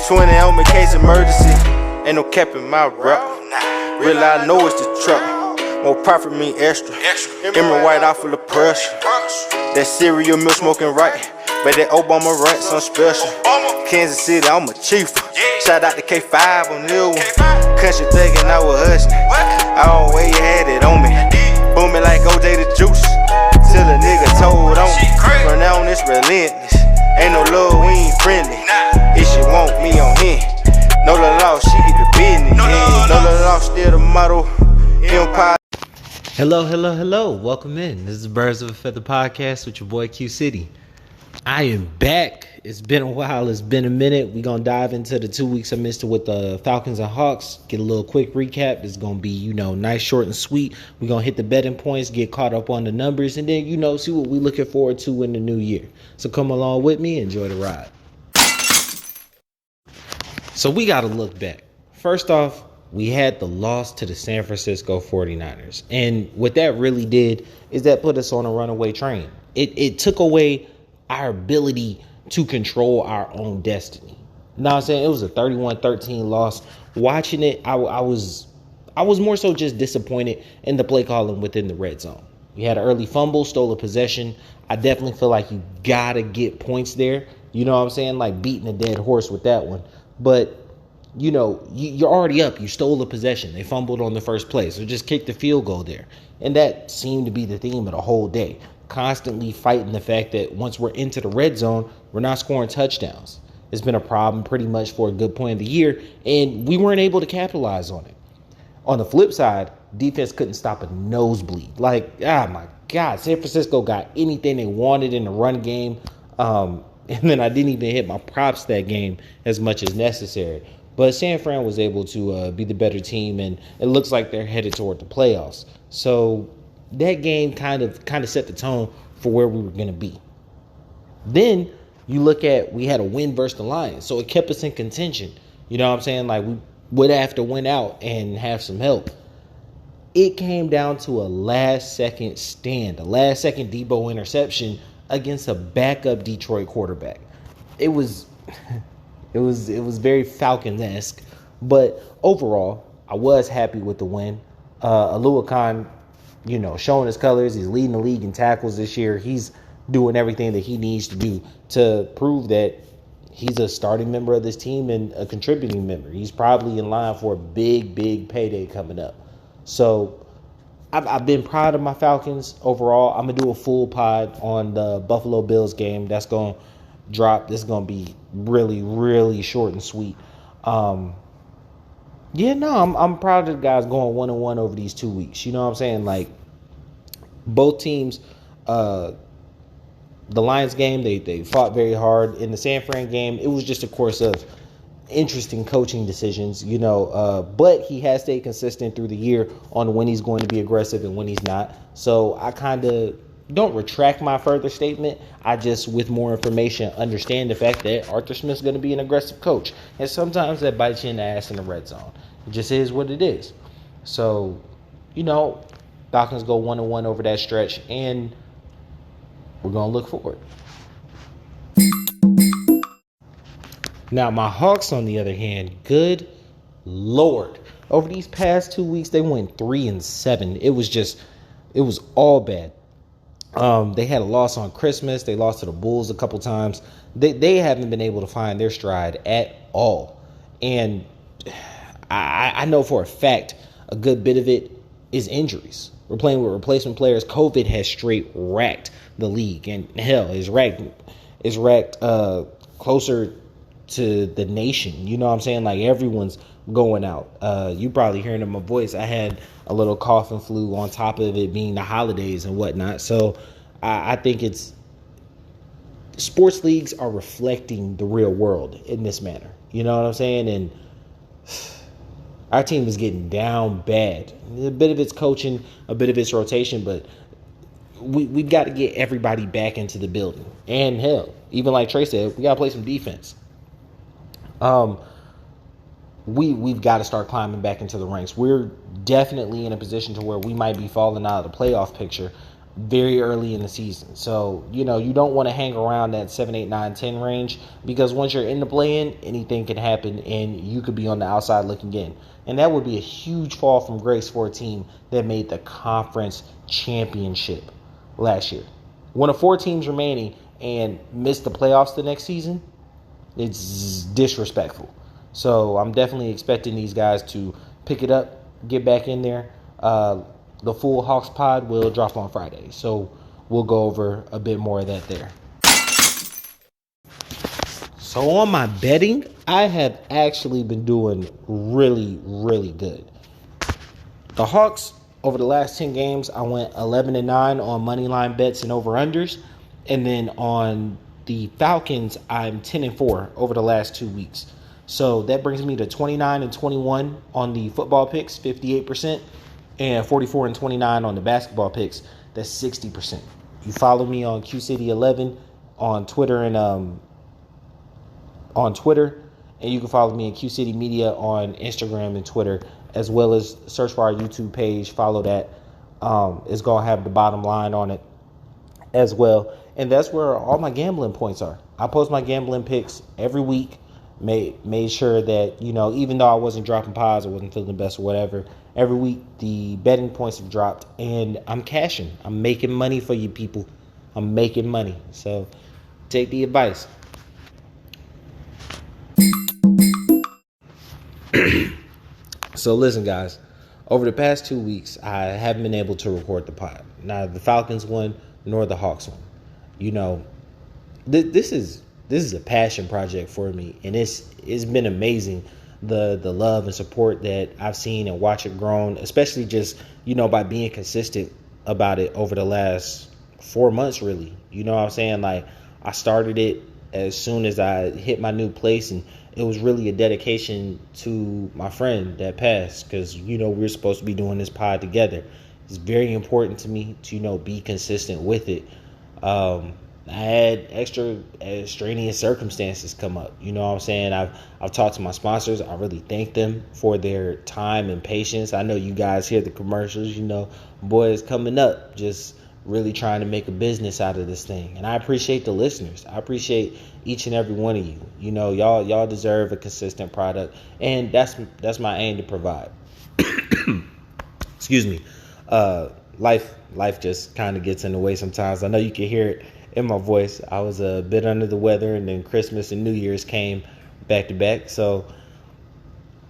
20 on me, case emergency. Ain't no cap in my rap. Real I know it's the truck. More profit mean extra. Emerald white out full of pressure. That cereal milk smoking right. But that Obama rent some special. Kansas City, I'm a chief. Shout out to K5 on new one. Country thuggin', I was hustling. I always had it on me. Booming like OJ the Juice. Till a nigga told on me. From now on, it's relentless. Ain't no love, we ain't friendly. If she want me on him. No the law, she get the business. No the law, still the motto. Empire. Hello. Welcome in. This is Birds of a Feather Podcast with your boy Q City. I am back. It's been a while. It's been a minute. We're going to dive into the 2 weeks I missed with the Falcons and Hawks. Get a little quick recap. It's going to be, nice, short, and sweet. We're going to hit the betting points, get caught up on the numbers, and then, see what we're looking forward to in the new year. So come along with me. Enjoy the ride. So we got to look back. First off, we had the loss to the San Francisco 49ers. And what that really did is that put us on a runaway train. It took away our ability to control our own destiny. You know what I'm saying? It was a 31-13 loss. Watching it, I was more so just disappointed in the play calling within the red zone. We had an early fumble, stole a possession. I definitely feel like you got to get points there. You know what I'm saying? Like beating a dead horse with that one. But, you're already up. You stole the possession. They fumbled on the first play. So just kick the field goal there. And that seemed to be the theme of the whole day. Constantly fighting the fact that once we're into the red zone, we're not scoring touchdowns. It's been a problem pretty much for a good point of the year, and we weren't able to capitalize on it. On the flip side, defense couldn't stop a nosebleed. Like, my God, San Francisco got anything they wanted in the run game. And then I didn't even hit my props that game as much as necessary. But San Fran was able to be the better team, and it looks like they're headed toward the playoffs. So that game kind of set the tone for where we were going to be. Then you look at, we had a win versus the Lions, so it kept us in contention. You know what I'm saying? Like, we would have to win out and have some help. It came down to a last-second stand, a last-second Debo interception against a backup Detroit quarterback. It was very Falcons-esque, but overall, I was happy with the win. Alua Khan, showing his colors. He's leading the league in tackles this year. He's doing everything that he needs to do to prove that he's a starting member of this team and a contributing member. He's probably in line for a big payday coming up. So I've been proud of my Falcons overall. I'm going to do a full pod on the Buffalo Bills game. That's going to drop. This is going to be really short and sweet. I'm proud of the guys going 1-1 over these 2 weeks. You know what I'm saying? Like, both teams, the Lions game, they fought very hard. In the San Fran game, it was just a course of interesting coaching decisions, but he has stayed consistent through the year on when he's going to be aggressive and when he's not. So I kind of don't retract my further statement. I just, with more information, understand the fact that Arthur Smith's going to be an aggressive coach. And sometimes that bites you in the ass in the red zone. It just is what it is. So, Falcons go 1-1 over that stretch, and we're going to look forward. Now, my Hawks, on the other hand, good Lord. Over these past 2 weeks, they went 3-7. It was all bad. They had a loss on Christmas. They lost to the Bulls a couple times. They haven't been able to find their stride at all. And I know for a fact a good bit of it is injuries. We're playing with replacement players. COVID has straight racked the league, and hell, is racked closer to the nation. You know what I'm saying? Like, everyone's going out. You probably hearing in my voice, I had a little cough and flu on top of it being the holidays and whatnot. So I think sports leagues are reflecting the real world in this manner. You know what I'm saying? And our team is getting down bad. A bit of it's coaching, a bit of it's rotation, but we've got to get everybody back into the building. And hell, even like Trey said, we got to play some defense. We've got to start climbing back into the ranks. We're definitely in a position to where we might be falling out of the playoff picture. very early in the season. So, you don't want to hang around that 7, 8, 9, 10 range, because once you're in the play-in, anything can happen and you could be on the outside looking in. And that would be a huge fall from grace for a team that made the conference championship last year. One of 4 teams remaining and missed the playoffs the next season, it's disrespectful. So I'm definitely expecting these guys to pick it up, get back in there. The full Hawks pod will drop on Friday, so we'll go over a bit more of that there. So on my betting, I have actually been doing really, really good. The Hawks, over the last 10 games, I went 11-9 on money line bets and over-unders. And then on the Falcons, I'm 10-4 over the last 2 weeks. So that brings me to 29-21 on the football picks, 58%, and 44-29 on the basketball picks, that's 60%. You follow me on QCity11 on Twitter and you can follow me at QCity Media on Instagram and Twitter, as well as search for our YouTube page. Follow that. It's gonna have the bottom line on it as well, and that's where all my gambling points are. I post my gambling picks every week. Made sure that, even though I wasn't dropping pods, I wasn't feeling the best or whatever, every week the betting points have dropped and I'm cashing. I'm making money for you people. I'm making money. So take the advice. So listen, guys, over the past 2 weeks, I haven't been able to record the pod. Neither the Falcons won nor the Hawks won. This is a passion project for me, and it's been amazing, the love and support that I've seen and watch it grown, especially just by being consistent about it over the last 4 months, really. You know what I'm saying? Like, I started it as soon as I hit my new place, and it was really a dedication to my friend that passed, because we're supposed to be doing this pod together. It's very important to me to be consistent with it. I had extra extraneous circumstances come up. You know what I'm saying? I've talked to my sponsors. I really thank them for their time and patience. I know you guys hear the commercials, boys coming up, just really trying to make a business out of this thing. And I appreciate the listeners. I appreciate each and every one of you. Y'all deserve a consistent product, and that's my aim to provide. Excuse me. Life just kind of gets in the way sometimes. I know you can hear it in my voice. I was a bit under the weather, and then Christmas and New Year's came back to back. So,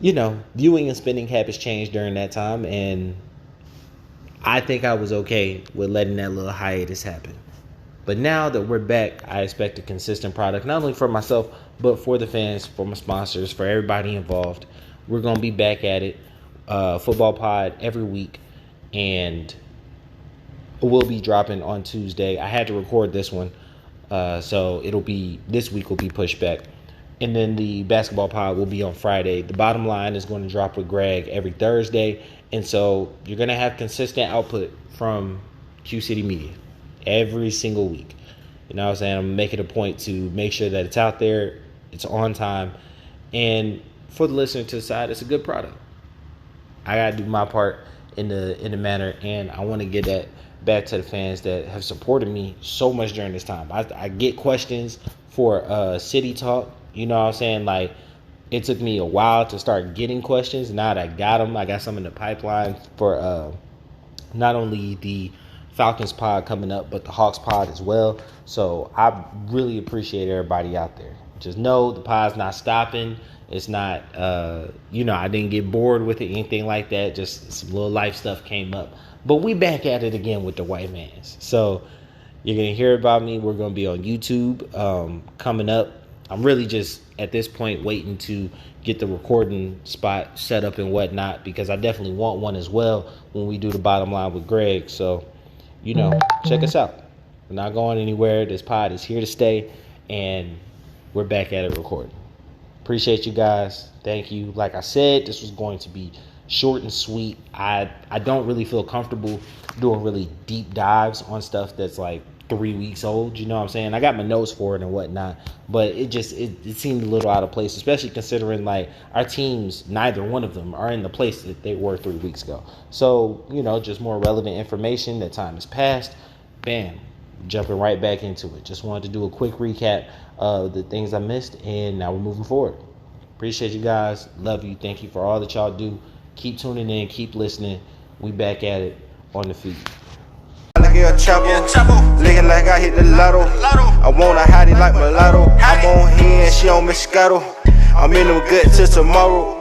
viewing and spending habits changed during that time, and I think I was okay with letting that little hiatus happen. But now that we're back, I expect a consistent product, not only for myself, but for the fans, for my sponsors, for everybody involved. We're going to be back at it. Football pod every week, and will be dropping on Tuesday. I had to record this one, so this week will be pushed back. And then the basketball pod will be on Friday. The bottom line is going to drop with Greg every Thursday. And so you're going to have consistent output from QCity Media every single week. You know what I'm saying? I'm making a point to make sure that it's out there, it's on time, and for the listener to decide it's a good product. I got to do my part in the manner, and I want to get that back to the fans that have supported me so much during this time. I get questions for City Talk. You know what I'm saying? Like, it took me a while to start getting questions. Now that I got them, I got some in the pipeline for not only the Falcons pod coming up, but the Hawks pod as well. So I really appreciate everybody out there. Just know the pod's not stopping. It's not, I didn't get bored with it, anything like that. Just some little life stuff came up. But we back at it again with the White Mans. So you're going to hear about me. We're going to be on YouTube coming up. I'm really just, at this point, waiting to get the recording spot set up and whatnot, because I definitely want one as well when we do the bottom line with Greg. So, check us out. We're not going anywhere. This pod is here to stay, and we're back at it recording. Appreciate you guys. Thank you. Like I said, this was going to be short and sweet. I don't really feel comfortable doing really deep dives on stuff that's like 3 weeks old, you know what I'm saying? I got my notes for it and whatnot, but it seemed a little out of place, especially considering like our teams, neither one of them are in the place that they were 3 weeks ago. So, you know, just more relevant information. That time has passed. Bam, jumping right back into it. Just wanted to do a quick recap of the things I missed, and now we're moving forward. Appreciate you guys. Love you. Thank you for all that y'all do. Keep tuning in. Keep listening. We back at it on the feed. Like a chopper, looking like I hit the lotto. I want a hottie like mulatto. I'm on here and she on Moscato. I'm in them good till tomorrow.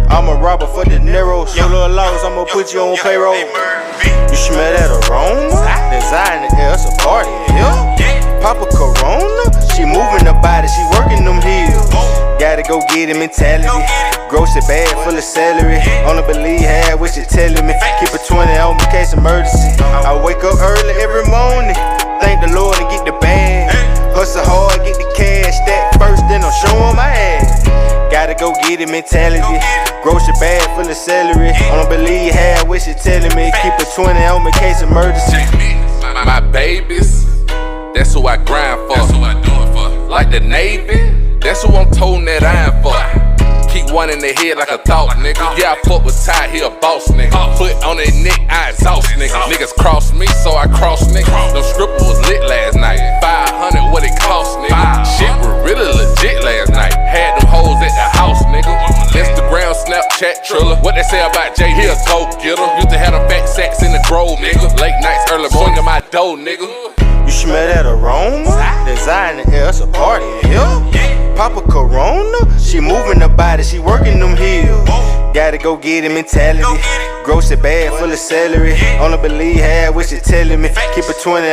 I'm a robber for De Niro. So little laws, I'ma put you on payroll. You smell that aroma? Design in the air, it's a party in here. Papa Corona, she moving the body, she working them heels. Gotta go get it mentality. Grocery bag full of celery. Only believe half what she telling me. Keep a 20 on me, case emergency. I wake up early every morning. Thank the Lord and get the bag. Hustle hard, get the cash. Stack first, then I'm showing my ass. Gotta go get it mentality. Grocery bag full of celery. Only believe half what she telling me. Keep a 20 on me, case emergency. My babies, that's who I grind for. That's who I do it for. Like the Navy, that's who I'm toting that iron for. Keep one in the head like a thought, nigga. Yeah, I fuck with Ty, he a boss, nigga. Foot on their neck, I exhaust, nigga. Niggas cross me, so I cross, nigga. No stripper was lit last night. 500, what it cost, nigga. Shit was really legit last night. Had them hoes at the house, nigga. Instagram, Snapchat, Triller. What they say about Jay, he a go-getter. Used to have them fat sacks in the grove, nigga. Late nights, early morning, my dough, nigga. You smell that aroma? Design in the air, it's a party in here. Papa Corona, she moving the body, she working them heels. Gotta go get it mentality. Grocery bag full of celery. Only believe half what she telling me. Keep a 20